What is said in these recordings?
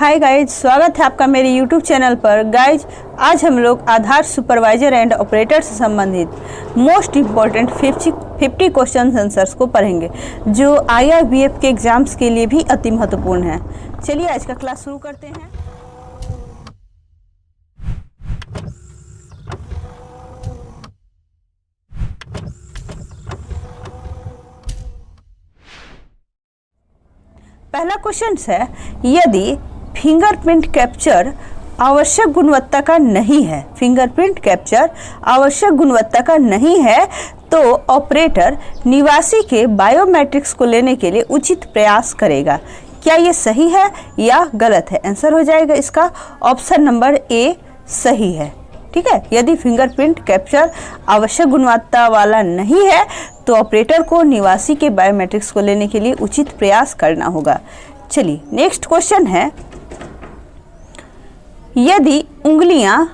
Hi guys, स्वागत है आपका मेरे YouTube चैनल पर। गाइज, आज हम लोग आधार सुपरवाइजर एंड ऑपरेटर से संबंधित मोस्ट इम्पॉर्टेंट 50 क्वेश्चन आंसर्स को पढ़ेंगे, जो IRBF के एग्जाम्स के लिए भी अति महत्वपूर्ण है। चलिए आज का क्लास शुरू करते हैं। पहला क्वेश्चन है, यदि फिंगरप्रिंट कैप्चर आवश्यक गुणवत्ता का नहीं है, फिंगरप्रिंट कैप्चर आवश्यक गुणवत्ता का नहीं है, तो ऑपरेटर निवासी के बायोमेट्रिक्स को लेने के लिए उचित प्रयास करेगा। क्या ये सही है या गलत है? आंसर हो जाएगा इसका ऑप्शन नंबर ए सही है। ठीक है, यदि फिंगरप्रिंट कैप्चर आवश्यक गुणवत्ता वाला नहीं है तो ऑपरेटर को निवासी के बायोमेट्रिक्स को लेने के लिए उचित प्रयास करना होगा। चलिए नेक्स्ट क्वेश्चन है, यदि उंगलियां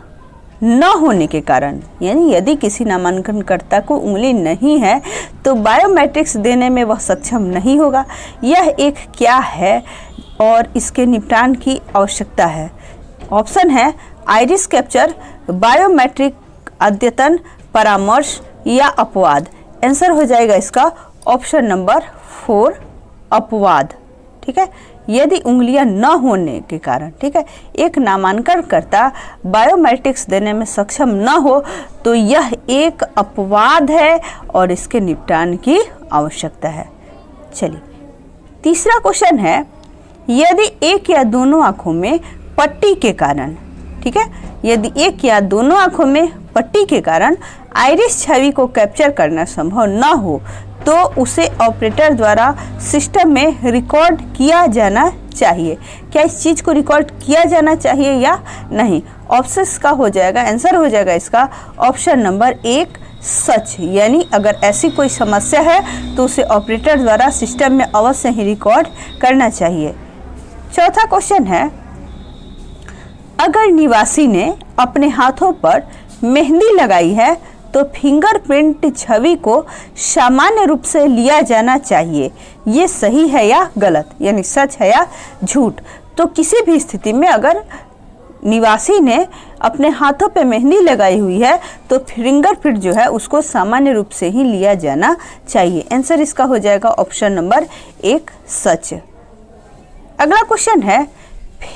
न होने के कारण, यानी यदि किसी नामांकनकर्ता को उंगली नहीं है तो बायोमेट्रिक्स देने में वह सक्षम नहीं होगा। यह एक क्या है और इसके निपटान की आवश्यकता है? ऑप्शन है आइरिस कैप्चर, बायोमेट्रिक अद्यतन, परामर्श या अपवाद। आंसर हो जाएगा इसका ऑप्शन नंबर 4 अपवाद। ठीक है, यदि उंगलियां न होने के कारण, ठीक है, एक नामांकनकर्ता बायोमेट्रिक्स देने में सक्षम न हो तो यह एक अपवाद है और इसके निपटान की आवश्यकता है। चलिए तीसरा क्वेश्चन है, यदि एक या दोनों आंखों में पट्टी के कारण, ठीक है, यदि एक या दोनों आंखों में पट्टी के कारण आइरिस छवि को कैप्चर करना संभव न हो तो उसे ऑपरेटर द्वारा सिस्टम में रिकॉर्ड किया जाना चाहिए। क्या इस चीज़ को रिकॉर्ड किया जाना चाहिए या नहीं? ऑप्शन का हो जाएगा, आंसर हो जाएगा इसका ऑप्शन नंबर 1 सच, यानी अगर ऐसी कोई समस्या है तो उसे ऑपरेटर द्वारा सिस्टम में अवश्य ही रिकॉर्ड करना चाहिए। चौथा क्वेश्चन है, अगर निवासी ने अपने हाथों पर मेहंदी लगाई है तो फिंगरप्रिंट छवि को सामान्य रूप से लिया जाना चाहिए। ये सही है या गलत, यानी सच है या झूठ? तो किसी भी स्थिति में अगर निवासी ने अपने हाथों पे मेहंदी लगाई हुई है तो फिंगरप्रिंट जो है उसको सामान्य रूप से ही लिया जाना चाहिए। आंसर इसका हो जाएगा ऑप्शन नंबर 1 सच। अगला क्वेश्चन है,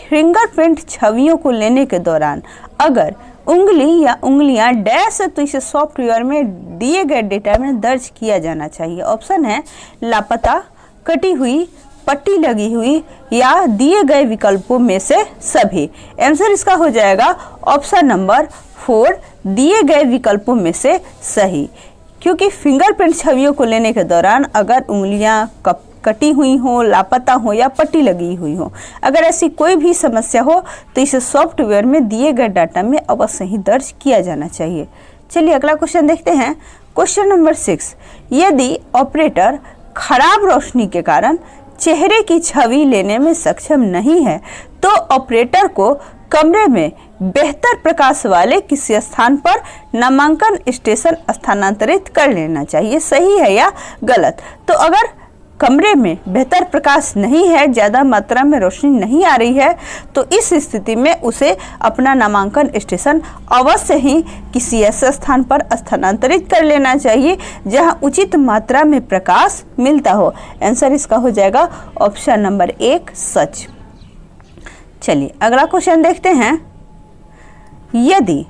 फिंगरप्रिंट छवियों को लेने के दौरान अगर उंगली या उंगलियां डैश है तो इसे सॉफ्टवेयर में दिए गए डेटा में दर्ज किया जाना चाहिए। ऑप्शन है लापता, कटी हुई, पट्टी लगी हुई या दिए गए विकल्पों में से सभी। आंसर इसका हो जाएगा ऑप्शन नंबर 4 दिए गए विकल्पों में से सही, क्योंकि फिंगरप्रिंट छवियों को लेने के दौरान अगर उंगलियां कटी हुई हो, लापता हो या पट्टी लगी हुई हो, अगर ऐसी कोई भी समस्या हो तो इसे सॉफ्टवेयर में दिए गए डाटा में अवश्य ही दर्ज किया जाना चाहिए। चलिए अगला क्वेश्चन देखते हैं। क्वेश्चन नंबर 6, यदि ऑपरेटर खराब रोशनी के कारण चेहरे की छवि लेने में सक्षम नहीं है तो ऑपरेटर को कमरे में बेहतर प्रकाश वाले किसी स्थान पर नामांकन स्टेशन स्थानांतरित कर लेना चाहिए। सही है या गलत? तो अगर कमरे में बेहतर प्रकाश नहीं है, ज़्यादा मात्रा में रोशनी नहीं आ रही है, तो इस स्थिति में उसे अपना नामांकन स्टेशन अवश्य ही किसी ऐसे स्थान पर स्थानांतरित कर लेना चाहिए जहां उचित मात्रा में प्रकाश मिलता हो। आंसर इसका हो जाएगा ऑप्शन नंबर 1 सच। चलिए अगला क्वेश्चन देखते हैं, यदि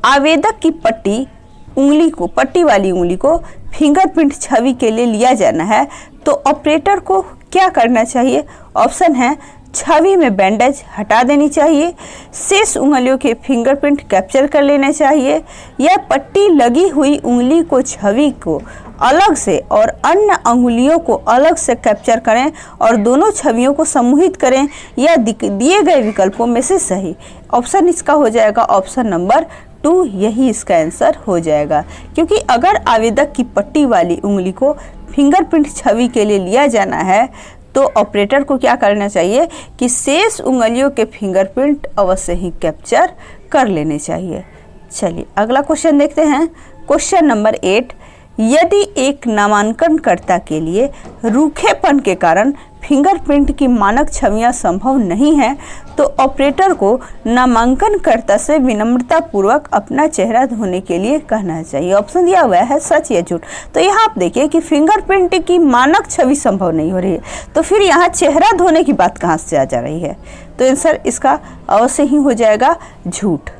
आवेदक की पट्टी वाली उंगली को फिंगरप्रिंट छवि के लिए लिया जाना है तो ऑपरेटर को क्या करना चाहिए? ऑप्शन है छवि में बैंडेज हटा देनी चाहिए, शेष उंगलियों के फिंगरप्रिंट कैप्चर कर लेना चाहिए, या पट्टी लगी हुई उंगली को छवि को अलग से और अन्य अंगुलियों को अलग से कैप्चर करें और दोनों छवियों को समूहित करें, या दिए गए विकल्पों में से सही। ऑप्शन इसका हो जाएगा ऑप्शन नंबर 2, यही इसका आंसर हो जाएगा, क्योंकि अगर आवेदक की पट्टी वाली उंगली को फिंगरप्रिंट छवि के लिए लिया जाना है तो ऑपरेटर को क्या करना चाहिए कि शेष उंगलियों के फिंगरप्रिंट अवश्य ही कैप्चर कर लेने चाहिए। चलिए अगला क्वेश्चन देखते हैं। क्वेश्चन नंबर 8, यदि एक नामांकनकर्ता के लिए रूखेपन के कारण फिंगरप्रिंट की मानक छवियां संभव नहीं है तो ऑपरेटर को नामांकनकर्ता से विनम्रता पूर्वक अपना चेहरा धोने के लिए कहना चाहिए। ऑप्शन दिया हुआ है सच या झूठ। तो यहाँ आप देखिए कि फिंगरप्रिंट की मानक छवि संभव नहीं हो रही है, तो फिर यहाँ चेहरा धोने की बात कहाँ से आ जा रही है? तो आंसर इसका अवश्य ही हो जाएगा झूठ।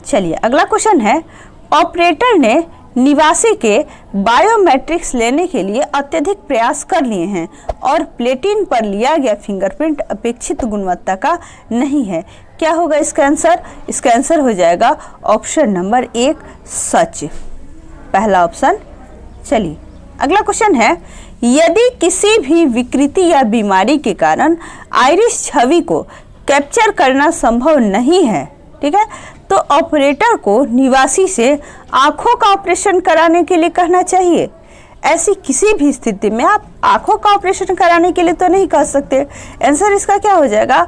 चलिए अगला क्वेश्चन है, ऑपरेटर ने निवासी के बायोमेट्रिक्स लेने के लिए अत्यधिक प्रयास कर लिए हैं और प्लेटिन पर लिया गया फिंगरप्रिंट अपेक्षित गुणवत्ता का नहीं है। क्या होगा इसका आंसर? इसका आंसर हो जाएगा ऑप्शन नंबर 1 सच, पहला ऑप्शन। चलिए अगला क्वेश्चन है, यदि किसी भी विकृति या बीमारी के कारण आइरिस छवि को कैप्चर करना संभव नहीं है, ठीक है, तो ऑपरेटर को निवासी से आंखों का ऑपरेशन कराने के लिए कहना चाहिए। ऐसी किसी भी स्थिति में आप आंखों का ऑपरेशन कराने के लिए तो नहीं कह सकते। आंसर इसका क्या हो जाएगा?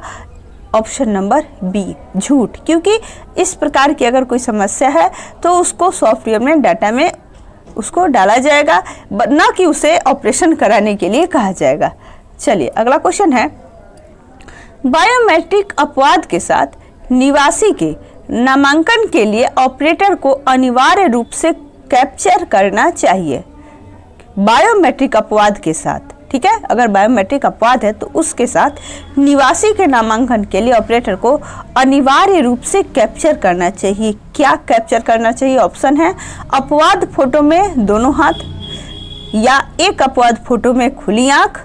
ऑप्शन नंबर बी झूठ, क्योंकि इस प्रकार की अगर कोई समस्या है तो उसको सॉफ्टवेयर में डाटा में उसको डाला जाएगा, न कि उसे ऑपरेशन कराने के लिए कहा जाएगा। चलिए अगला क्वेश्चन है, बायोमेट्रिक अपवाद के साथ निवासी के नामांकन के लिए ऑपरेटर को अनिवार्य रूप से कैप्चर करना चाहिए। बायोमेट्रिक अपवाद के साथ, ठीक है, अगर बायोमेट्रिक अपवाद है तो उसके साथ निवासी के नामांकन के लिए ऑपरेटर को अनिवार्य रूप से कैप्चर करना चाहिए। क्या कैप्चर करना चाहिए? ऑप्शन है अपवाद फोटो में दोनों हाथ, या एक अपवाद फोटो में खुली आंख,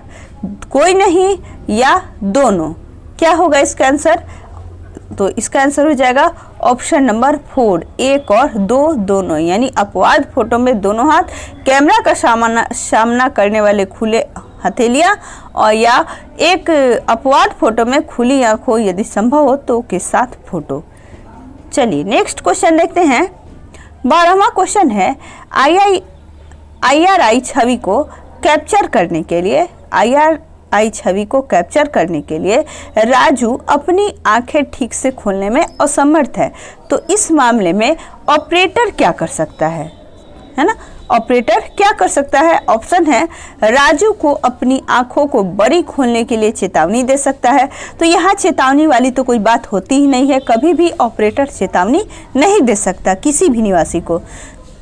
कोई नहीं, या दोनों। क्या होगा इसका आंसर? तो इसका आंसर हो जाएगा ऑप्शन नंबर 4 1 और 2 दोनों, यानी अपवाद फोटो में दोनों हाथ, कैमरा का सामना करने वाले खुले हथेलियां, और या एक अपवाद फोटो में खुली आंख हो यदि संभव हो तो के साथ फोटो। चलिए नेक्स्ट क्वेश्चन देखते हैं। 12वां क्वेश्चन है, IRI छवि को कैप्चर करने के लिए छवि को कैप्चर करने के लिए राजू अपनी आंखें ठीक से खोलने में असमर्थ है, तो इस मामले में ऑपरेटर क्या कर सकता है ना? ऑपरेटर क्या कर सकता है? ऑप्शन है राजू को अपनी आंखों को बड़ी खोलने के लिए चेतावनी दे सकता है। तो यहाँ चेतावनी वाली तो कोई बात होती ही नहीं है, कभी भी ऑपरेटर चेतावनी नहीं दे सकता किसी भी निवासी को,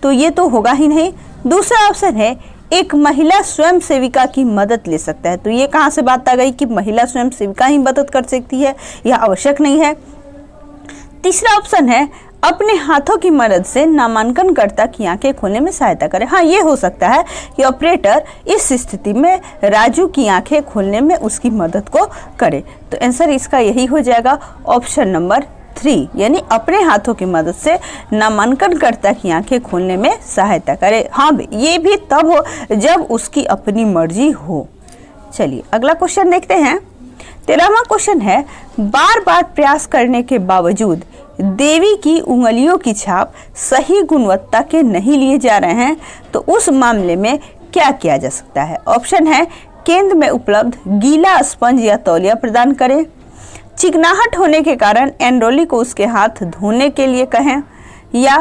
तो ये तो होगा ही नहीं। दूसरा ऑप्शन है एक महिला स्वयं सेविका की मदद ले सकता है। तो ये कहाँ से बात आ गई कि महिला स्वयं सेविका ही मदद कर सकती है? यह आवश्यक नहीं है। तीसरा ऑप्शन है अपने हाथों की मदद से नामांकनकर्ता की आंखें खोलने में सहायता करे। हाँ, ये हो सकता है कि ऑपरेटर इस स्थिति में राजू की आंखें खोलने में उसकी मदद को करे। तो आंसर इसका यही हो जाएगा ऑप्शन नंबर 3, यानी अपने हाथों की मदद से नामांकनकर्ता की आंखें खोलने में सहायता करे। हाँ, ये भी तब हो जब उसकी अपनी मर्जी हो। चलिए अगला क्वेश्चन देखते हैं। 13वां क्वेश्चन है, बार बार प्रयास करने के बावजूद देवी की उंगलियों की छाप सही गुणवत्ता के नहीं लिए जा रहे हैं, तो उस मामले में क्या किया जा सकता है? ऑप्शन है केंद्र में उपलब्ध गीला स्पंज या तौलिया प्रदान करें, चिकनाहट होने के कारण एनरोली को उसके हाथ धोने के लिए कहें, या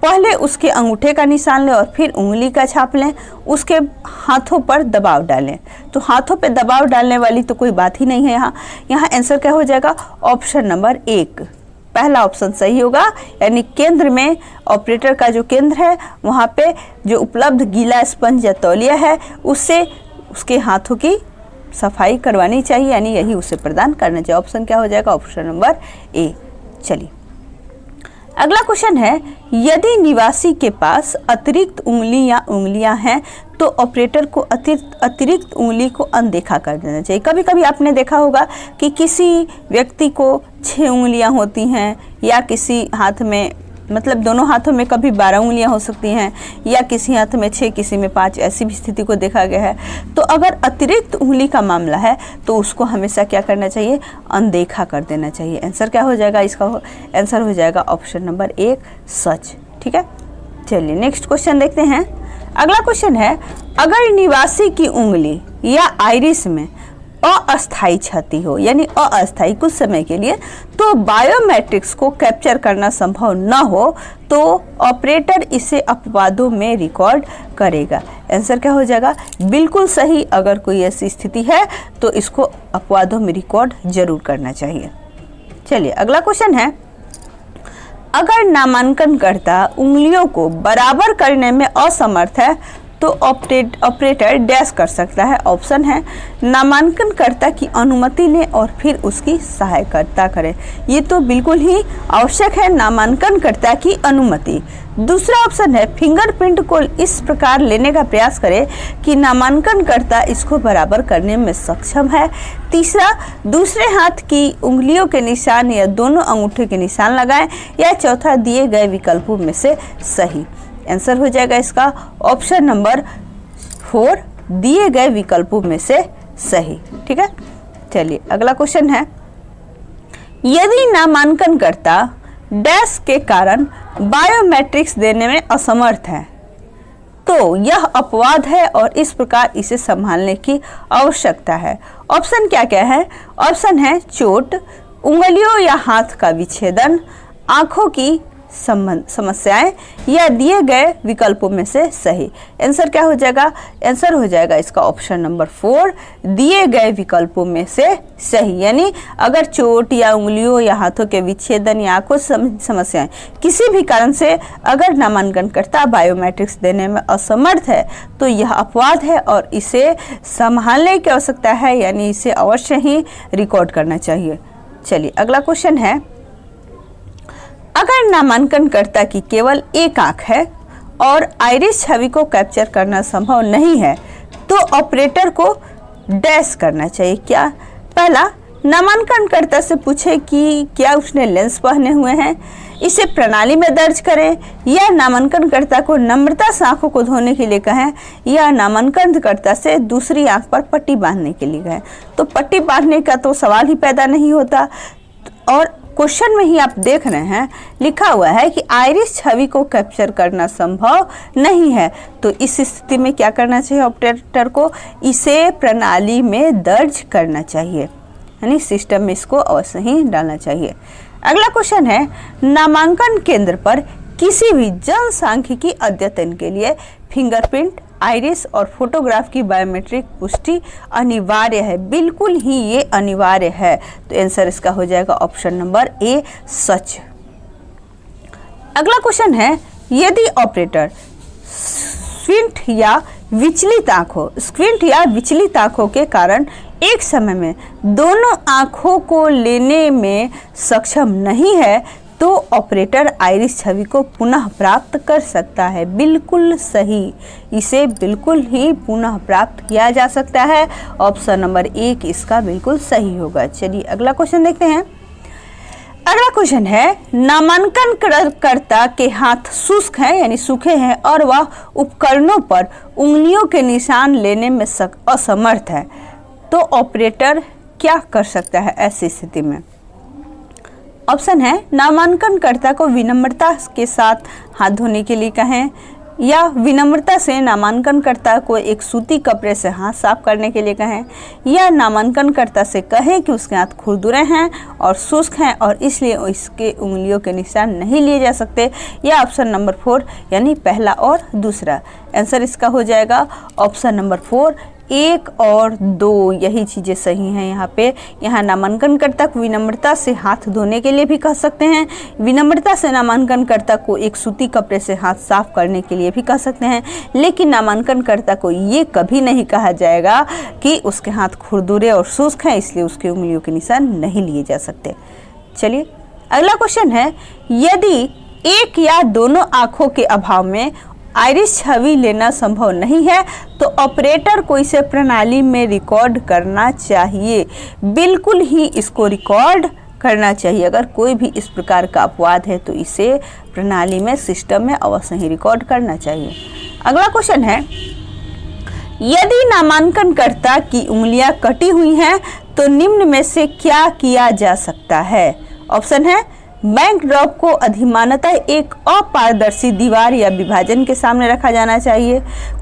पहले उसके अंगूठे का निशान लें और फिर उंगली का छाप लें, उसके हाथों पर दबाव डालें। तो हाथों पे दबाव डालने वाली तो कोई बात ही नहीं है यहाँ आंसर क्या हो जाएगा? ऑप्शन नंबर 1, पहला ऑप्शन सही होगा, यानी केंद्र में ऑपरेटर का जो केंद्र है वहाँ पे जो उपलब्ध गीला स्पंज या तौलिया है उससे उसके हाथों की सफाई करवानी चाहिए, यानी यही उसे प्रदान करना चाहिए। ऑप्शन क्या हो जाएगा? Option number A. चलिए अगला क्वेश्चन है, यदि निवासी के पास अतिरिक्त उंगली या उंगलियां हैं तो ऑपरेटर को अतिरिक्त उंगली को अनदेखा कर देना चाहिए। कभी कभी आपने देखा होगा कि किसी व्यक्ति को 6 उंगलियां होती हैं, या किसी हाथ में, मतलब दोनों हाथों में कभी 12 उंगलियां हो सकती हैं, या किसी हाथ में 6 किसी में 5, ऐसी भी स्थिति को देखा गया है। तो अगर अतिरिक्त उंगली का मामला है तो उसको हमेशा क्या करना चाहिए? अनदेखा कर देना चाहिए। आंसर क्या हो जाएगा? इसका आंसर हो जाएगा ऑप्शन नंबर 1 सच। ठीक है, चलिए नेक्स्ट क्वेश्चन देखते हैं। अगला क्वेश्चन है, अगर निवासी की उंगली या आइरिस में अस्थायी क्षति हो, यानी अस्थायी कुछ समय के लिए, तो बायोमेट्रिक्स को कैप्चर करना संभव न हो तो ऑपरेटर इसे अपवादों में रिकॉर्ड करेगा। आंसर क्या हो जाएगा? बिल्कुल सही। अगर कोई ऐसी स्थिति है तो इसको अपवादों में रिकॉर्ड जरूर करना चाहिए। चलिए अगला क्वेश्चन है, अगर नामांकनकर्ता उंगलियों को बराबर करने में असमर्थ है तो ऑपरेटर डैश कर सकता है। ऑप्शन है नामांकनकर्ता की अनुमति लें और फिर उसकी सहायता करें। ये तो बिल्कुल ही आवश्यक है, नामांकनकर्ता की अनुमति। दूसरा ऑप्शन है फिंगरप्रिंट को इस प्रकार लेने का प्रयास करें कि नामांकनकर्ता इसको बराबर करने में सक्षम है। तीसरा, दूसरे हाथ की उंगलियों के निशान या दोनों अंगूठे के निशान लगाएं। या चौथा, दिए गए विकल्पों में से सही। आंसर हो जाएगा इसका ऑप्शन नंबर 4, दिए गए विकल्पों में से सही। ठीक है, चलिए अगला क्वेश्चन है, यदि नामांकनकर्ता डैश के कारण बायोमेट्रिक्स देने में असमर्थ है तो यह अपवाद है और इस प्रकार इसे संभालने की आवश्यकता है। ऑप्शन क्या क्या है? ऑप्शन है चोट, उंगलियों या हाथ का विच्छेदन, आंखों की समस्याएं, या दिए गए विकल्पों में से सही। आंसर क्या हो जाएगा? आंसर हो जाएगा इसका ऑप्शन नंबर 4, दिए गए विकल्पों में से सही। यानी अगर चोट या उंगलियों या हाथों के विच्छेदन या आंखों समस्याएं किसी भी कारण से अगर नामांकनकर्ता बायोमेट्रिक्स देने में असमर्थ है तो यह अपवाद है और इसे संभालने की आवश्यकता है, यानी इसे अवश्य ही रिकॉर्ड करना चाहिए। चलिए अगला क्वेश्चन है, अगर नामांकनकर्ता की केवल एक आंख है और आइरिस छवि को कैप्चर करना संभव नहीं है तो ऑपरेटर को डैश करना चाहिए। क्या? पहला, नामांकनकर्ता से पूछे कि क्या उसने लेंस पहने हुए हैं, इसे प्रणाली में दर्ज करें, या नामांकनकर्ता को नम्रता से आंखों को धोने के लिए कहें, या नामांकनकर्ता से दूसरी आंख पर पट्टी बांधने के लिए कहें। तो पट्टी बांधने का तो सवाल ही पैदा नहीं होता, और क्वेश्चन में ही आप देख रहे हैं लिखा हुआ है कि आइरिस छवि को कैप्चर करना संभव नहीं है। तो इस स्थिति में क्या करना चाहिए ऑपरेटर को? इसे प्रणाली में दर्ज करना चाहिए, यानी सिस्टम में इसको अवश्य ही डालना चाहिए। अगला क्वेश्चन है, नामांकन केंद्र पर किसी भी जनसांख्यिकी अद्यतन के लिए फिंगरप्रिंट, आइरिस और फोटोग्राफ की बायोमेट्रिक पुष्टि अनिवार्य है। बिल्कुल ही ये अनिवार्य है। तो आंसर इसका हो जाएगा ऑप्शन नंबर ए, सच। अगला क्वेश्चन है, यदि ऑपरेटर स्क्विंट या विचलित आंखों के कारण एक समय में दोनों आंखों को लेने में सक्षम नहीं है तो ऑपरेटर आइरिस छवि को पुनः प्राप्त कर सकता है। बिल्कुल सही, इसे बिल्कुल ही पुनः प्राप्त किया जा सकता है। ऑप्शन नंबर 1 इसका बिल्कुल सही होगा। चलिए अगला क्वेश्चन देखते हैं। अगला क्वेश्चन है, नामांकनकर्ता के हाथ शुष्क हैं यानी सूखे हैं और वह उपकरणों पर उंगलियों के निशान लेने में असमर्थ है तो ऑपरेटर क्या कर सकता है ऐसी स्थिति में? ऑप्शन है नामांकनकर्ता को विनम्रता के साथ हाथ धोने के लिए कहें, या विनम्रता से नामांकनकर्ता को एक सूती कपड़े से हाथ साफ करने के लिए कहें, या नामांकनकर्ता से कहें कि उसके हाथ खुरदुरे हैं और शुष्क हैं और इसलिए इसके उंगलियों के निशान नहीं लिए जा सकते, या ऑप्शन नंबर 4 यानी पहला और दूसरा। आंसर इसका हो जाएगा ऑप्शन नंबर 4, 1 और 2 यही चीज़ें सही हैं यहाँ पे। यहाँ नामांकनकर्ता को विनम्रता से हाथ धोने के लिए भी कह सकते हैं, विनम्रता से नामांकनकर्ता को एक सूती कपड़े से हाथ साफ करने के लिए भी कह सकते हैं, लेकिन नामांकनकर्ता को ये कभी नहीं कहा जाएगा कि उसके हाथ खुरदुरे और शुष्क हैं इसलिए उसकी उंगलियों के निशान नहीं लिए जा सकते। चलिए अगला क्वेश्चन है, यदि एक या दोनों आँखों के अभाव में आइरिस छवि लेना संभव नहीं है तो ऑपरेटर को इसे प्रणाली में रिकॉर्ड करना चाहिए। बिल्कुल ही इसको रिकॉर्ड करना चाहिए। अगर कोई भी इस प्रकार का अपवाद है तो इसे प्रणाली में, सिस्टम में अवश्य ही रिकॉर्ड करना चाहिए। अगला क्वेश्चन है, यदि नामांकनकर्ता की उंगलियां कटी हुई हैं तो निम्न में से क्या किया जा सकता है? ऑप्शन है बैंक ड्रॉप को अधिमानतः एक अपारदर्शी दीवार या विभाजन के सामने रखा जाना चाहिए।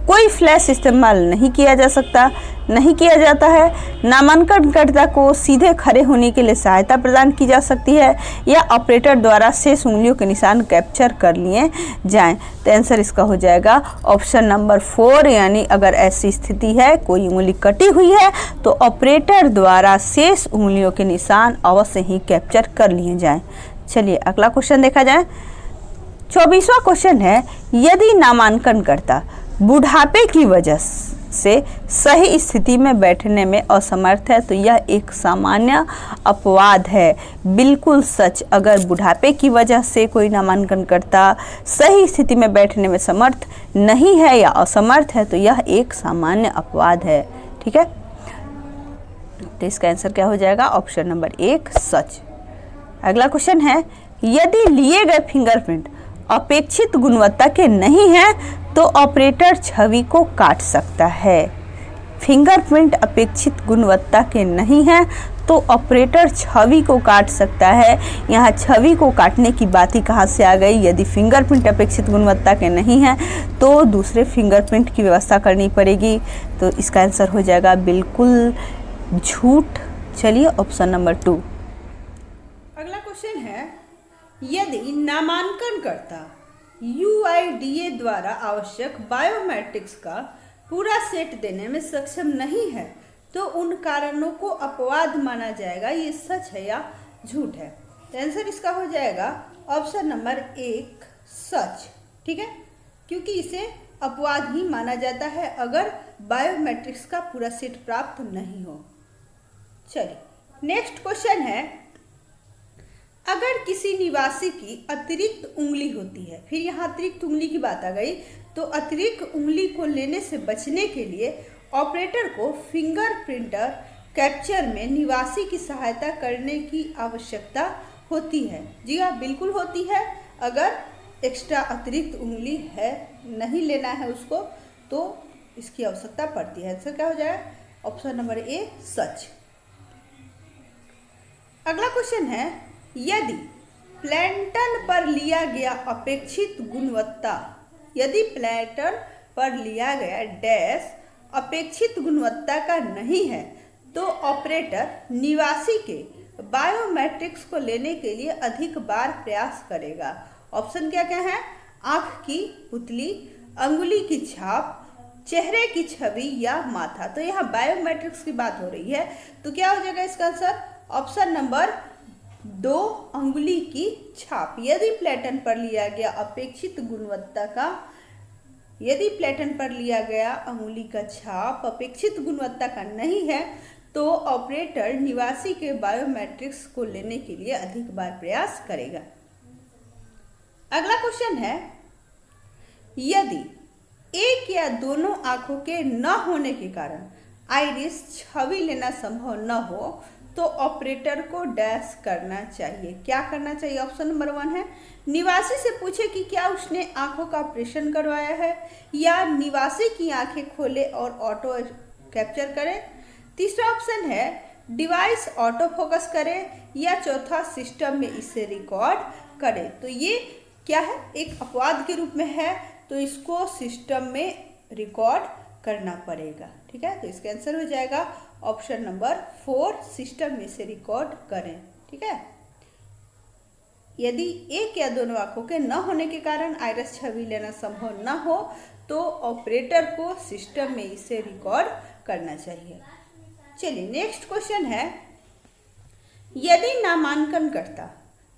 कोई फ्लैश इस्तेमाल नहीं किया जाता है। नामांकनकर्ता को सीधे खड़े होने के लिए सहायता प्रदान की जा सकती है या ऑपरेटर द्वारा शेष उंगलियों के निशान कैप्चर कर लिए जाएं। तो आंसर इसका हो जाएगा ऑप्शन नंबर 4, यानी अगर ऐसी स्थिति है, कोई उंगली कटी हुई है, तो ऑपरेटर द्वारा शेष उंगलियों के निशान अवश्य ही कैप्चर कर लिए जाएं। चलिए अगला क्वेश्चन देखा जाए। 24वां क्वेश्चन है, यदि नामांकनकर्ता बुढ़ापे की वजह से सही स्थिति में बैठने में असमर्थ है तो यह एक सामान्य अपवाद है। बिल्कुल सच, अगर बुढ़ापे की वजह से कोई नामांकनकर्ता सही स्थिति में बैठने में समर्थ नहीं है या असमर्थ है तो यह एक सामान्य अपवाद है। ठीक है, तो इसका आंसर क्या हो जाएगा? ऑप्शन नंबर 1 सच। अगला क्वेश्चन है, यदि लिए गए फिंगरप्रिंट अपेक्षित गुणवत्ता के नहीं हैं तो ऑपरेटर छवि को काट सकता है। फिंगरप्रिंट अपेक्षित गुणवत्ता के नहीं हैं तो ऑपरेटर छवि को काट सकता है। यहाँ छवि को काटने की बात ही कहाँ से आ गई? यदि फिंगरप्रिंट अपेक्षित गुणवत्ता के नहीं हैं तो दूसरे फिंगरप्रिंट की व्यवस्था करनी पड़ेगी। तो इसका आंसर हो जाएगा बिल्कुल झूठ। चलिए ऑप्शन नंबर 2। अगला क्वेश्चन है, यदि नामांकनकर्ता UIDA द्वारा आवश्यक बायोमेट्रिक्स का पूरा सेट देने में सक्षम नहीं है तो उन कारणों को अपवाद माना जाएगा। ये सच है या झूठ है? तो आंसर इसका हो जाएगा ऑप्शन नंबर 1 सच। ठीक है, क्योंकि इसे अपवाद ही माना जाता है अगर बायोमेट्रिक्स का पूरा सेट प्राप्त नहीं हो। चलिए नेक्स्ट क्वेश्चन है, अगर किसी निवासी की अतिरिक्त उंगली होती है, फिर यहाँ अतिरिक्त उंगली की बात आ गई, तो अतिरिक्त उंगली को लेने से बचने के लिए ऑपरेटर को फिंगरप्रिंटर कैप्चर में निवासी की सहायता करने की आवश्यकता होती है। जी हाँ, बिल्कुल होती है। अगर एक्स्ट्रा अतिरिक्त उंगली है, नहीं लेना है उसको, तो इसकी आवश्यकता पड़ती है। आंसर क्या हो जाएगा? ऑप्शन नंबर ए सच। अगला क्वेश्चन है, यदि प्लैंटन पर लिया गया अपेक्षित गुणवत्ता, यदि प्लैंटन पर लिया गया डैश अपेक्षित गुणवत्ता का नहीं है तो ऑपरेटर निवासी के बायोमेट्रिक्स को लेने के लिए अधिक बार प्रयास करेगा। ऑप्शन क्या क्या है? आँख की पुतली, अंगुली की छाप, चेहरे की छवि या माथा। तो यहाँ बायोमेट्रिक्स की बात हो रही है, तो क्या हो जाएगा इसका आंसर? ऑप्शन नंबर 2 अंगुली की छाप। यदि प्लैंटन पर लिया गया अपेक्षित गुणवत्ता का, यदि प्लैंटन पर लिया गया अंगुली का छाप अपेक्षित गुणवत्ता का नहीं है तो ऑपरेटर निवासी के बायोमेट्रिक्स को लेने के लिए अधिक बार प्रयास करेगा। अगला क्वेश्चन है, यदि एक या दोनों आंखों के न होने के कारण आइरिस छवि लेना संभव न हो तो ऑपरेटर को डैश करना चाहिए। क्या करना चाहिए? ऑप्शन नंबर 1 है, निवासी से पूछे कि क्या उसने आंखों का ऑपरेशन करवाया है, या निवासी की आंखें खोले और ऑटो कैप्चर करे। तीसरा ऑप्शन है, डिवाइस ऑटो फोकस करे, या चौथा सिस्टम में इसे रिकॉर्ड करे। तो ये क्या है? एक अपवाद के रूप में है, तो इसको सिस्टम में रिकॉर्ड करना पड़ेगा। ठीक है, तो इसका आंसर हो जाएगा ऑप्शन नंबर 4 सिस्टम में से रिकॉर्ड करें। ठीक है, यदि एक या दोनों आंखों के न होने के कारण आइरिस छवि लेना संभव न हो तो ऑपरेटर को सिस्टम में इसे रिकॉर्ड करना चाहिए। चलिए नेक्स्ट क्वेश्चन है, यदि नामांकनकर्ता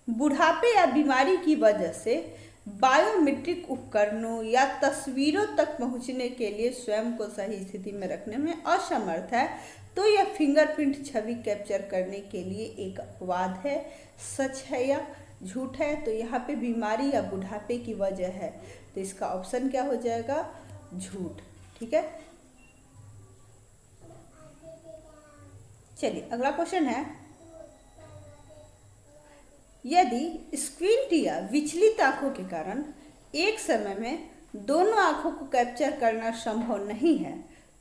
बुढ़ापे या बीमारी की वजह से बायोमेट्रिक उपकरणों या तस्वीरों तक पहुंचने के लिए स्वयं को सही स्थिति में रखने में असमर्थ है तो यह फिंगरप्रिंट छवि कैप्चर करने के लिए एक अपवाद है। सच है या झूठ है? तो यहाँ पे बीमारी या बुढ़ापे की वजह है, तो इसका ऑप्शन क्या हो जाएगा? झूठ। ठीक है, चलिए अगला क्वेश्चन है, यदि स्क्वींट या विचलित आंखों के कारण एक समय में दोनों आंखों को कैप्चर करना संभव नहीं है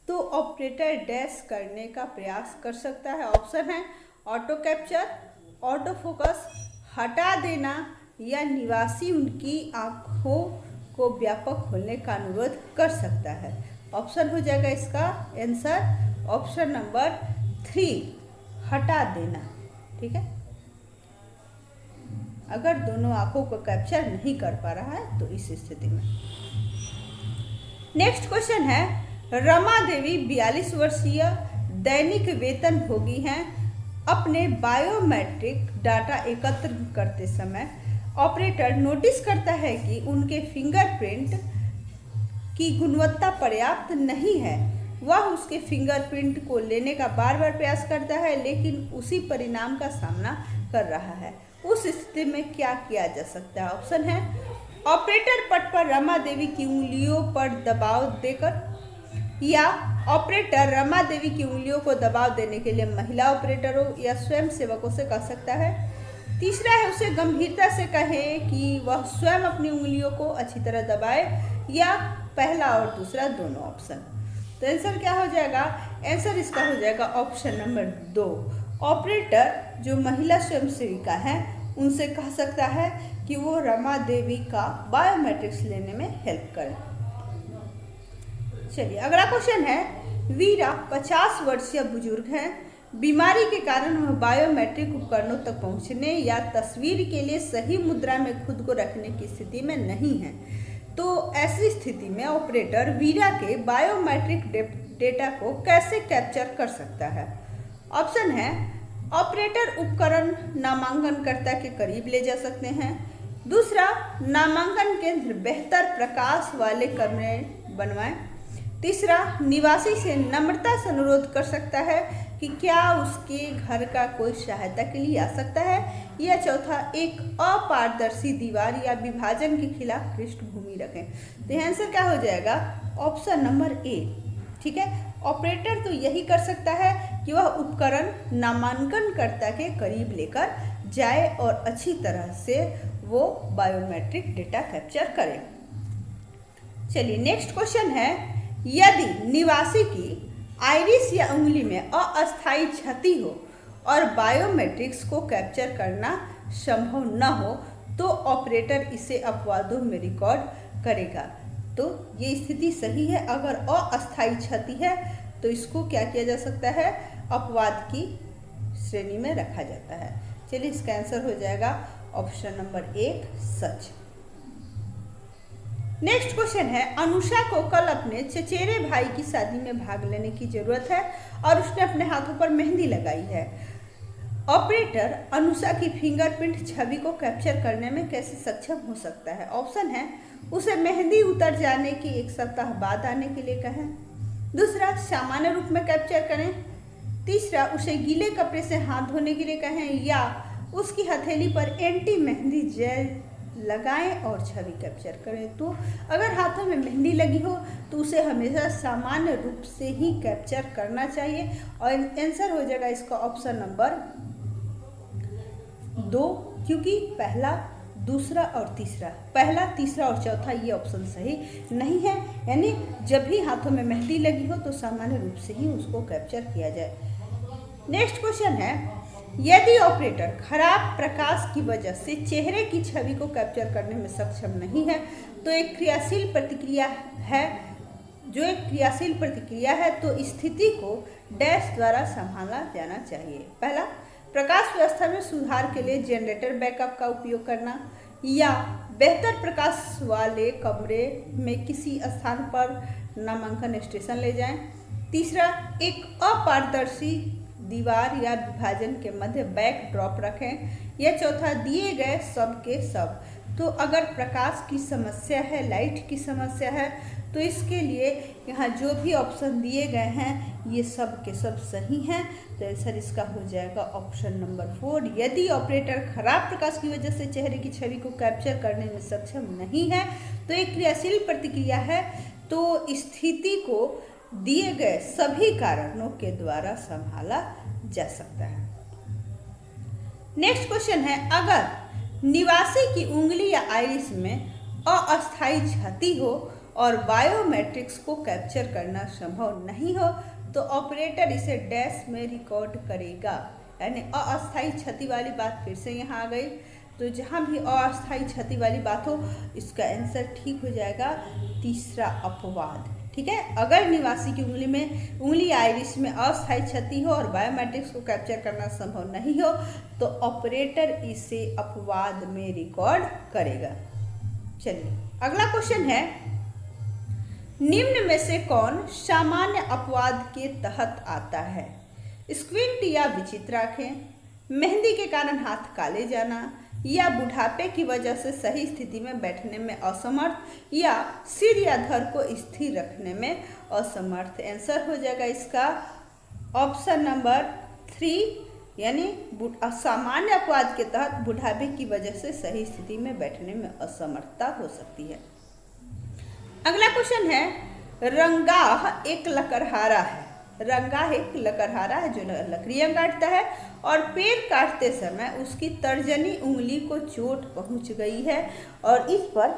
तो ऑपरेटर डैश करने का प्रयास कर सकता है। ऑप्शन है ऑटो कैप्चर, ऑटो फोकस, हटा देना या निवासी उनकी आंखों को व्यापक खोलने का अनुरोध कर सकता है। ऑप्शन हो जाएगा इसका आंसर ऑप्शन नंबर 3, हटा देना। ठीक है, अगर दोनों आंखों को कैप्चर नहीं कर पा रहा है तो इस स्थिति में। नेक्स्ट क्वेश्चन है, रमा देवी 42 वर्षीय दैनिक वेतन भोगी हैं। अपने बायोमेट्रिक डाटा एकत्र करते समय ऑपरेटर नोटिस करता है कि उनके फिंगरप्रिंट की गुणवत्ता पर्याप्त नहीं है। वह उसके फिंगरप्रिंट को लेने का बार बार प्रयास करता है लेकिन उसी परिणाम का सामना कर रहा है। उस स्थिति में क्या किया जा सकता है? ऑप्शन है, ऑपरेटर पट पर रमा देवी की उंगलियों पर दबाव देकर, या ऑपरेटर रमा देवी की उंगलियों को दबाव देने के लिए महिला ऑपरेटरों या स्वयं सेवकों से कह सकता है। तीसरा है, उसे गंभीरता से कहे कि वह स्वयं अपनी उंगलियों को अच्छी तरह दबाए, या पहला और दूसरा दोनों ऑप्शन। तो आंसर क्या हो जाएगा? आंसर इसका हो जाएगा ऑप्शन नंबर 2। ऑपरेटर जो महिला स्वयं सेविका है उनसे कह सकता है कि वो रमा देवी का बायोमेट्रिक्स लेने में हेल्प करें। चलिए अगला क्वेश्चन है, वीरा 50 वर्षीय बुजुर्ग हैं। बीमारी के कारण वह बायोमेट्रिक उपकरणों तक पहुंचने या तस्वीर के लिए सही मुद्रा में खुद को रखने की स्थिति में नहीं है। तो ऐसी स्थिति में ऑपरेटर वीरा के बायोमेट्रिक डेटा को कैसे कैप्चर कर सकता है? ऑप्शन है, ऑपरेटर उपकरण नामांकनकर्ता के करीब ले जा सकते हैं। दूसरा, नामांकन केंद्र बेहतर प्रकाश वाले कमरे बनवाएं। तीसरा, निवासी से नम्रता से अनुरोध कर सकता है कि क्या उसके घर का कोई सहायता के लिए आ सकता है। या चौथा, एक अपारदर्शी दीवार या विभाजन के खिलाफ पृष्ठभूमि रखें। तो आंसर क्या हो जाएगा? Option number A. ठीक है, ऑपरेटर तो यही कर सकता है कि वह उपकरण नामांकनकर्ता के करीब लेकर जाए और अच्छी तरह से वो बायोमेट्रिक डेटा कैप्चर करे। चलिए नेक्स्ट क्वेश्चन है, यदि निवासी की आइरिस या उंगली में अस्थायी क्षति हो और बायोमेट्रिक्स को कैप्चर करना संभव न हो तो ऑपरेटर इसे अपवादों में रिकॉर्ड करेगा। तो ये स्थिति सही है। अगर अस्थायी क्षति है तो इसको क्या किया जा सकता है? अपवाद की श्रेणी में रखा जाता है। चलिए इसका आंसर हो जाएगा ऑप्शन नंबर 1, सच। नेक्स्ट क्वेश्चन है, अनुषा को कल अपने चचेरे भाई की शादी में भाग लेने की जरूरत है और उसने अपने हाथों पर मेहंदी लगाई है। ऑपरेटर अनुषा की फिंगरप्रिंट छवि को कैप्चर करने में कैसे सक्षम हो सकता है? ऑप्शन है, उसे मेहंदी उतर जाने की 1 सप्ताह बाद आने के लिए कहें। दूसरा, सामान्य रूप में कैप्चर करें। तीसरा, उसे गीले कपड़े से हाथ धोने के लिए कहें, या उसकी हथेली पर एंटी मेहंदी जेल लगाएं और छवि कैप्चर करें। तो अगर हाथों में मेहंदी लगी हो तो उसे हमेशा सामान्य रूप से ही कैप्चर करना चाहिए और आंसर हो जाएगा इसका ऑप्शन नंबर 2, क्योंकि पहला, दूसरा और तीसरा, पहला, तीसरा और चौथा ये ऑप्शन सही नहीं है। यानी जब भी हाथों में मेहंदी लगी हो तो सामान्य रूप से ही उसको कैप्चर किया जाए। नेक्स्ट क्वेश्चन है, यदि ऑपरेटर खराब प्रकाश की वजह से चेहरे की छवि को कैप्चर करने में सक्षम नहीं है तो एक क्रियाशील प्रतिक्रिया है तो स्थिति को डैश द्वारा संभाला जाना चाहिए। पहला, प्रकाश व्यवस्था में सुधार के लिए जनरेटर बैकअप का उपयोग करना, या बेहतर प्रकाश वाले कमरे में किसी स्थान पर नामांकन स्टेशन ले जाएं। तीसरा, एक अपारदर्शी दीवार या विभाजन के मध्य बैक ड्रॉप रखें। या चौथा, दिए गए सब के सब। तो अगर प्रकाश की समस्या है, लाइट की समस्या है, तो इसके लिए यहाँ जो भी ऑप्शन दिए गए हैं ये सब के सब सही हैं। तो आंसर इसका हो जाएगा ऑप्शन नंबर 4। यदि ऑपरेटर खराब प्रकाश की वजह से चेहरे की छवि को कैप्चर करने में सक्षम नहीं है तो एक क्रियाशील प्रतिक्रिया है तो स्थिति को दिए गए सभी कारणों के द्वारा संभाला जा सकता है। नेक्स्ट क्वेश्चन है, अगर निवासी की उंगली या आइरिस में अस्थायी क्षति हो और बायोमेट्रिक्स को कैप्चर करना संभव नहीं हो तो ऑपरेटर इसे डैश में रिकॉर्ड करेगा। यानी अस्थायी क्षति वाली बात फिर से यहाँ आ गई। तो जहाँ भी अस्थायी क्षति वाली बात हो, इसका आंसर ठीक हो जाएगा तीसरा अपवाद। ठीक है, अगर निवासी की उंगली आइरिस में अस्थायी क्षति हो और बायोमेट्रिक्स को कैप्चर करना संभव नहीं हो तो ऑपरेटर इसे अपवाद में रिकॉर्ड करेगा। चलिए अगला क्वेश्चन है, निम्न में से कौन सामान्य अपवाद के तहत आता है? स्क्विंट या विचित्र आंखें, मेहंदी के कारण हाथ काले जाना, या बुढ़ापे की वजह से सही स्थिति में बैठने में असमर्थ, या सिर या धड़ को स्थिर रखने में असमर्थ। आंसर हो जाएगा इसका ऑप्शन नंबर 3, यानी सामान्य अपवाद के तहत बुढ़ापे की वजह से सही स्थिति में बैठने में असमर्थता हो सकती है। अगला क्वेश्चन है, रंगाह एक लकड़हारा है। रंगाह एक लकड़हारा है जो लकड़ियां काटता है और पेड़ काटते समय उसकी तर्जनी उंगली को चोट पहुंच गई है और इस पर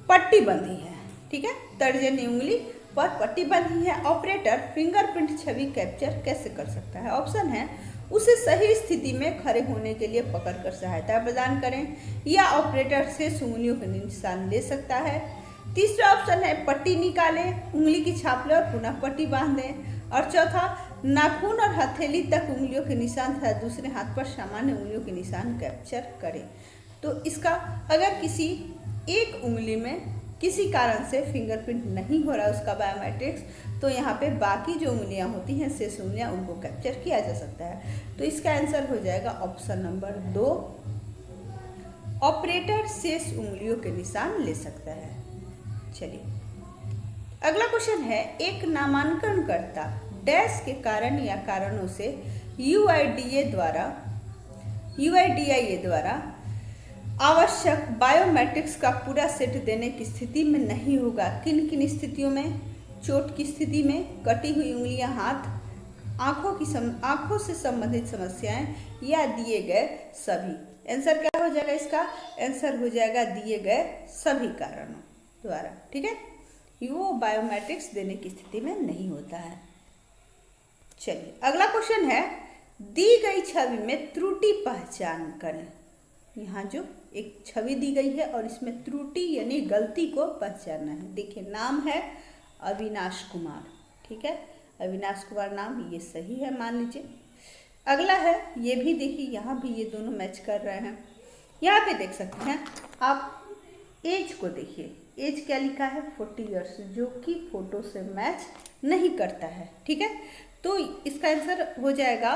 पट्टी बंधी है। ठीक है, तर्जनी उंगली पर पट्टी बंधी है। ऑपरेटर फिंगरप्रिंट छवि कैप्चर कैसे कर सकता है? ऑप्शन है, उसे सही स्थिति में खड़े होने के लिए पकड़कर सहायता प्रदान करें, या ऑपरेटर से उंगलियों के निशान ले सकता है। तीसरा ऑप्शन है, पट्टी निकालें, उंगली की छाप लें और पुनः पट्टी बांध दें। और चौथा, नाखून और हथेली तक उंगलियों के निशान तथा दूसरे हाथ पर सामान्य उंगलियों के निशान कैप्चर करें। तो इसका अगर किसी एक उंगली में किसी कारण से फिंगरप्रिंट नहीं हो रहा उसका बायोमेट्रिक्स, तो यहाँ पे बाकी जो उंगलियाँ होती हैं शेष उंगलियाँ, उनको कैप्चर किया जा सकता है। तो इसका आंसर हो जाएगा ऑप्शन नंबर 2, ऑपरेटर शेष उंगलियों के निशान ले सकता है। चलिए अगला क्वेश्चन है, एक नामांकनकर्ता डैश के कारण या कारणों से यूआईडीए द्वारा आवश्यक बायोमेट्रिक्स का पूरा सेट देने की स्थिति में नहीं होगा। किन किन स्थितियों में? चोट की स्थिति में, कटी हुई उंगलियां, हाथ, आंखों से संबंधित समस्याएं, या दिए गए सभी। आंसर क्या हो जाएगा इसका? आंसर हो जाएगा दिए गए सभी कारणों द्वारा। ठीक है, वो बायोमेट्रिक्स देने की स्थिति में नहीं होता है। चलिए अगला क्वेश्चन है, दी गई छवि में त्रुटि पहचान करें। यहाँ जो एक छवि दी गई है और इसमें त्रुटि यानी गलती को पहचानना है। देखिए नाम है अविनाश कुमार। ठीक है, अविनाश कुमार नाम ये सही है मान लीजिए। अगला है, ये भी देखिए यहाँ भी ये दोनों मैच कर रहे हैं। यहाँ पे देख सकते हैं आप, एज को देखिए, एज क्या लिखा है? 40 ईयर्स, जो कि फोटो से मैच नहीं करता है। ठीक है, तो इसका आंसर हो जाएगा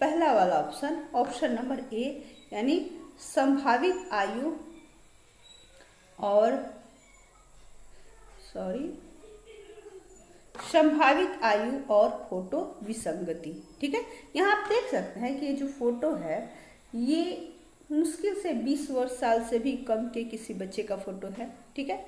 पहला वाला ऑप्शन, ऑप्शन नंबर ए, यानी संभावित आयु और फोटो विसंगति। ठीक है, यहाँ आप देख सकते हैं कि ये जो फोटो है ये मुश्किल से 20 वर्ष साल से भी कम के किसी बच्चे का फोटो है। ठीक है,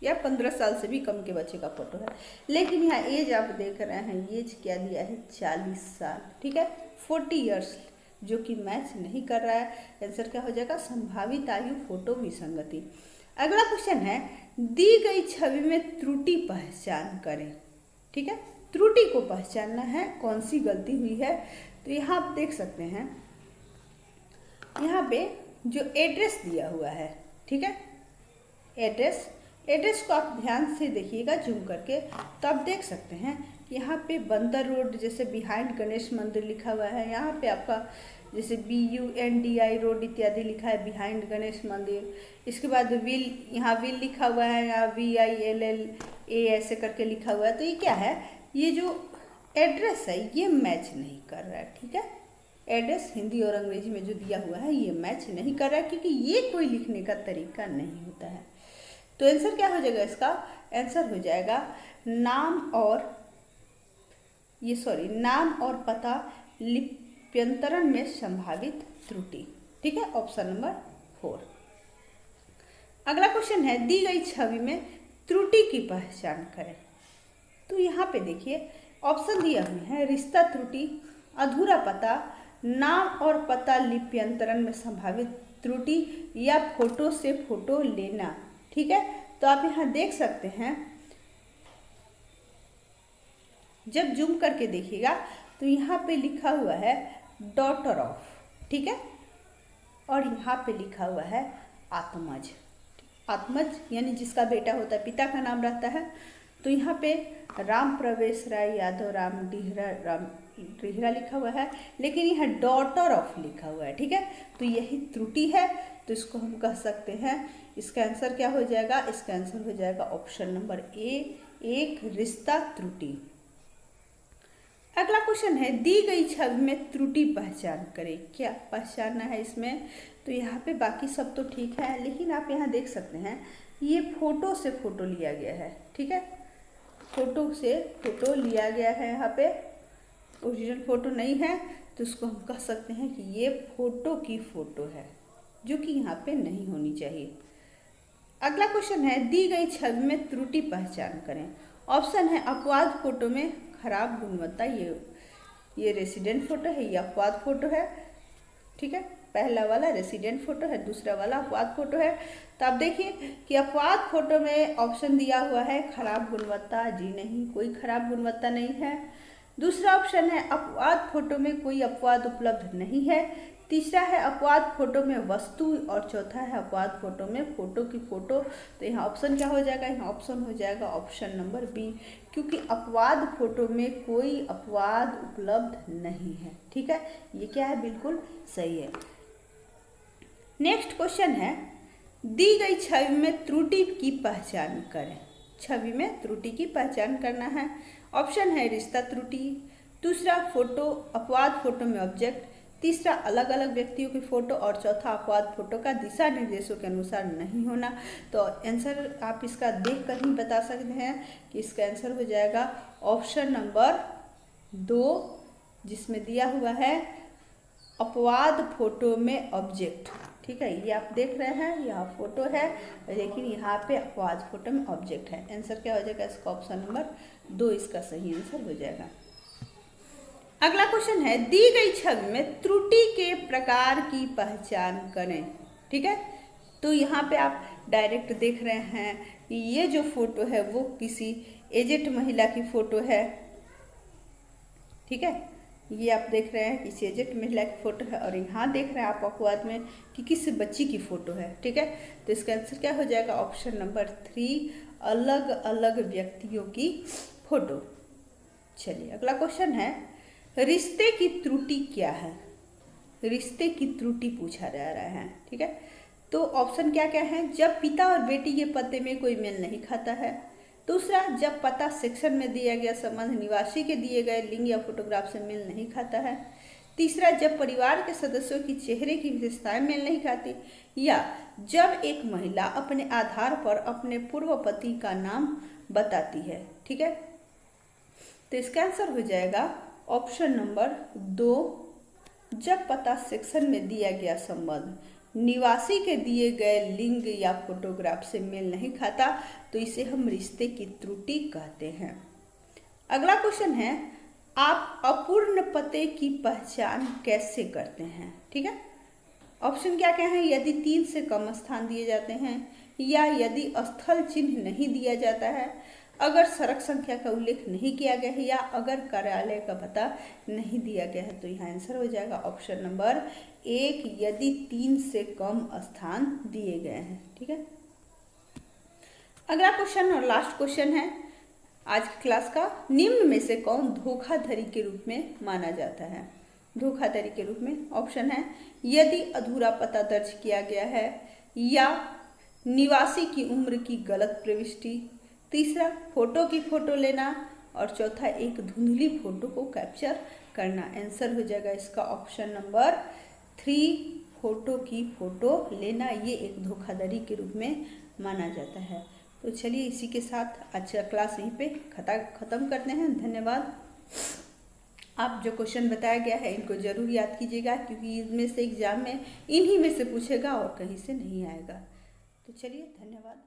या 15 साल से भी कम के बच्चे का फोटो है, लेकिन यहाँ एज आप देख रहे हैं, एज क्या दिया है? 40 साल। ठीक है, 40 ईयर्स, जो कि मैच नहीं कर रहा है। आंसर क्या हो जाएगा? संभावित आयु, फोटो विसंगति। अगला क्वेश्चन है, दी गई छवि में त्रुटि पहचान करें। ठीक है, त्रुटि को पहचानना है, कौन सी गलती हुई है। तो यहाँ आप देख सकते हैं, यहाँ पे जो एड्रेस दिया हुआ है, ठीक है, एड्रेस को आप ध्यान से देखिएगा जूम करके, तो आप देख सकते हैं यहाँ पे बंदर रोड जैसे बिहाइंड गणेश मंदिर लिखा हुआ है। यहाँ पे आपका जैसे BUNDI रोड इत्यादि लिखा है, बिहाइंड गणेश मंदिर। इसके बाद यहाँ विल लिखा हुआ है, यहाँ VILLA ऐसे करके लिखा हुआ है। तो ये क्या है? ये जो एड्रेस है ये मैच नहीं कर रहा है। ठीक है, एड्रेस हिंदी और अंग्रेजी में जो दिया हुआ है ये मैच नहीं कर रहा है, क्योंकि ये कोई लिखने का तरीका नहीं होता है। तो आंसर क्या हो जाएगा इसका? आंसर हो जाएगा नाम और पता लिप्यंतरण में संभावित त्रुटि। ठीक है, ऑप्शन नंबर 4। अगला क्वेश्चन है, दी गई छवि में त्रुटि की पहचान करें। तो यहाँ पे देखिए ऑप्शन दिया हुआ है, रिश्ता त्रुटि, अधूरा पता, नाम और पता लिप्यंतरण में संभावित त्रुटि, या फोटो से फोटो लेना। ठीक है, तो आप यहाँ देख सकते हैं, जब जूम करके देखिएगा तो यहाँ पे लिखा हुआ है डॉटर ऑफ। ठीक है, और यहाँ पे लिखा हुआ है आत्मज। आत्मज यानी जिसका बेटा होता है, पिता का नाम रहता है। तो यहाँ पे राम प्रवेश राय यादव राम डिहरा लिखा हुआ है, लेकिन यहाँ डॉटर ऑफ लिखा हुआ है। ठीक है, तो यही त्रुटि है, तो इसको हम कह सकते हैं, इसका आंसर क्या हो जाएगा? इसका आंसर हो जाएगा ऑप्शन नंबर ए, एक रिश्ता त्रुटि। अगला क्वेश्चन है, दी गई छवि में त्रुटि पहचान करें। क्या पहचानना है इसमें? तो यहाँ पे बाकी सब तो ठीक है, लेकिन आप यहाँ देख सकते हैं ये फोटो से फोटो लिया गया है। ठीक है, फोटो से फोटो लिया गया है, यहाँ पे ओरिजिनल फोटो नहीं है, तो इसको हम कह सकते हैं कि ये फोटो की फोटो है, जो कि यहाँ पे नहीं होनी चाहिए। अगला क्वेश्चन है, दी गई छवि में त्रुटि पहचान करें। ऑप्शन है अपवाद फोटो में खराब गुणवत्ता, ये रेसिडेंट फोटो है, ये अपवाद फोटो है। ठीक है, पहला वाला रेसिडेंट फोटो है, दूसरा वाला अपवाद फोटो है। तो आप देखिए कि अपवाद फोटो में ऑप्शन दिया हुआ है खराब गुणवत्ता, जी नहीं, कोई खराब गुणवत्ता नहीं है। दूसरा ऑप्शन है अपवाद फोटो में कोई अपवाद उपलब्ध नहीं है। तीसरा है अपवाद फोटो में वस्तु, और चौथा है अपवाद फोटो में फोटो की फोटो। तो यहाँ ऑप्शन क्या हो जाएगा? यहाँ ऑप्शन हो जाएगा ऑप्शन नंबर बी, क्योंकि अपवाद फोटो में कोई अपवाद उपलब्ध नहीं है। ठीक है, ये क्या है? बिल्कुल सही है। नेक्स्ट क्वेश्चन है, दी गई छवि में त्रुटि की पहचान करें। छवि में त्रुटि की पहचान करना है। ऑप्शन है रिश्ता त्रुटि, दूसरा फोटो अपवाद फोटो में ऑब्जेक्ट, तीसरा अलग अलग व्यक्तियों की फोटो, और चौथा अपवाद फोटो का दिशा निर्देशों के अनुसार नहीं होना। तो आंसर आप इसका देख कर ही बता सकते हैं कि इसका आंसर हो जाएगा ऑप्शन नंबर 2, जिसमें दिया हुआ है अपवाद फोटो में ऑब्जेक्ट। ठीक है, ये आप देख रहे हैं, यहाँ फोटो है, लेकिन यहाँ पे अपवाद फोटो में ऑब्जेक्ट है। आंसर क्या हो जाएगा? इसका ऑप्शन नंबर 2 इसका सही आंसर हो जाएगा। अगला क्वेश्चन है, दी गई छवि में त्रुटि के प्रकार की पहचान करें। ठीक है, तो यहाँ पे आप डायरेक्ट देख रहे हैं कि ये जो फोटो है वो किसी एजेड महिला की फोटो है। ठीक है, ये आप देख रहे हैं किसी एजेड महिला की फोटो है, और यहाँ देख रहे हैं आप अपवाद में कि किसी बच्ची की फोटो है। ठीक है, तो इसका आंसर क्या हो जाएगा? ऑप्शन नंबर 3, अलग अलग व्यक्तियों की फोटो। चलिए अगला क्वेश्चन है, रिश्ते की त्रुटि क्या है? रिश्ते की त्रुटि पूछा जा रहा है। ठीक है, तो ऑप्शन क्या क्या है? जब पिता और बेटी के पते में कोई मेल नहीं खाता है। दूसरा, जब पता सेक्शन में दिया गया संबंध निवासी के दिए गए लिंग या फोटोग्राफ से मेल नहीं खाता है। तीसरा, जब परिवार के सदस्यों की चेहरे की विशेषताएं मेल नहीं खाती, या जब एक महिला अपने आधार पर अपने पूर्व पति का नाम बताती है। ठीक है, तो इसका आंसर हो जाएगा ऑप्शन नंबर 2, जब पता सेक्शन में दिया गया संबंध निवासी के दिए गए लिंग या फोटोग्राफ से मेल नहीं खाता, तो इसे हम रिश्ते की त्रुटि कहते हैं। अगला क्वेश्चन है, आप अपूर्ण पते की पहचान कैसे करते हैं? ठीक है, ऑप्शन क्या क्या है? यदि 3 से कम स्थान दिए जाते हैं, या यदि स्थल चिन्ह नहीं दिया जाता है, अगर सड़क संख्या का उल्लेख नहीं किया गया है, या अगर कार्यालय का पता नहीं दिया गया है। तो यहाँ आंसर हो जाएगा ऑप्शन नंबर 1, यदि 3 से कम स्थान दिए गए हैं। ठीक है, अगला क्वेश्चन और लास्ट क्वेश्चन है आज की क्लास का, निम्न में से कौन धोखाधड़ी के रूप में माना जाता है? धोखाधड़ी के रूप में ऑप्शन है, यदि अधूरा पता दर्ज किया गया है, या निवासी की उम्र की गलत प्रविष्टि, तीसरा फोटो की फोटो लेना, और चौथा एक धुंधली फोटो को कैप्चर करना। आंसर हो जाएगा इसका ऑप्शन नंबर 3, फोटो की फोटो लेना। ये एक धोखाधड़ी के रूप में माना जाता है। तो चलिए इसी के साथ आज का क्लास यहीं पे ख़त्म करते हैं। धन्यवाद। आप जो क्वेश्चन बताया गया है इनको ज़रूर याद कीजिएगा, क्योंकि इनमें से एग्जाम में इन्हीं में से पूछेगा और कहीं से नहीं आएगा। तो चलिए धन्यवाद।